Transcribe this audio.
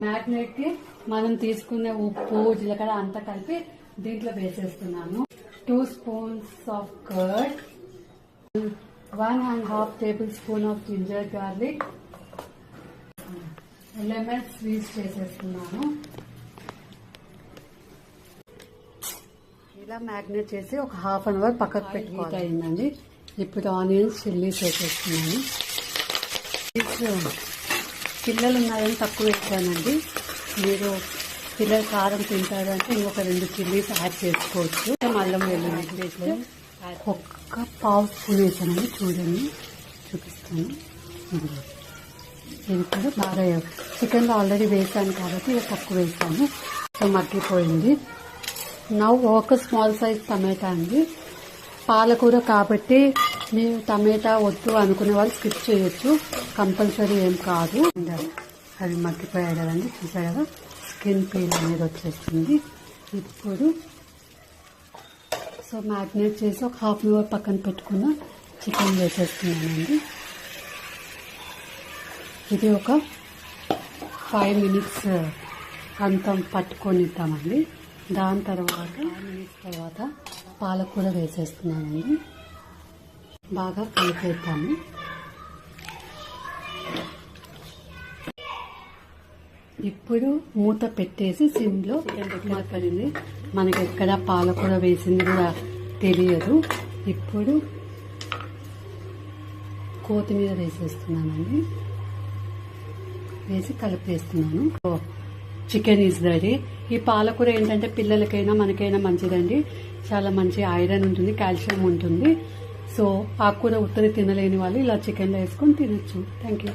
Magnet కి మనం తీసుకునే ఉప్పు జీలకర్ర అంతా కలిపి దీంట్లో వేసేస్తున్నాను. 2 spoons of curd, 1.5 tablespoon of ginger garlic, lemon squeeze చేసేస్తున్నాను. ఇలా మ్యాగ్నేట్ చేసి ఒక హాఫ్ అన్ అవర్ పక్కకు పెట్టుకోవాలి. అయిందండి. ఇప్పుడు ఆనియన్స్ చిల్లీస్ వేసేస్తున్నాను. పిల్లలు ఉన్నారని తక్కువ వేసానండి. మీరు పిల్లలు కారం తింటారంటే ఇంకొక 2 చిల్లీస్ యాడ్ చేసుకోవచ్చు. అల్లం వెల్లుల్లి ఒక్క పావు స్పూన్ వేసానండి. చూడండి, చూపిస్తాను. ఇది కూడా బాగా చికెన్లో ఆల్రెడీ వేసాను కాబట్టి ఇది తక్కువ వేసాను. సో మగ్గిపోయింది. ఒక స్మాల్ సైజ్ టమాటా అండి. పాలకూర కాబట్టి మీరు టమాటా వద్దు అనుకునే వాళ్ళు స్కిప్ చేయొచ్చు, కంపల్సరీ ఏం కాదు. అది మగ్గిపోయాయి కదండి, చూసారు కదా, స్కిన్ పీల్ అనేది వచ్చేస్తుంది. ఇప్పుడు సో మ్యాగ్నేట్ చేసి ఒక హాఫ్ అన్ అవర్ పక్కన పెట్టుకున్న చికెన్ వేసేస్తున్నానండి. ఇది ఒక 5 minutes అంతం పట్టుకొని ఇద్దామండి. దాని తర్వాత 5 minutes తర్వాత పాలకూర వేసేస్తున్నానండి. బాగా కలిపేద్దాము. ఇప్పుడు మూత పెట్టేసి సిమ్లో మాట్లాడింది. మనకి ఎక్కడ పాలకూర వేసింది కూడా తెలియదు. ఇప్పుడు కొత్తిమీర వేసేస్తున్నానండి. వేసి కలిపేస్తున్నాను. Chicken is ready. ఈ పాలకూర ఏంటంటే పిల్లలకైనా మనకైనా మంచిదండి. చాలా మంచి ఐరన్ ఉంటుంది, కాల్షియం ఉంటుంది. సో ఆకుకూర ఉత్తరి తినలేని వాళ్ళు ఇలా చికెన్లో వేసుకొని తినచ్చు. Thank you.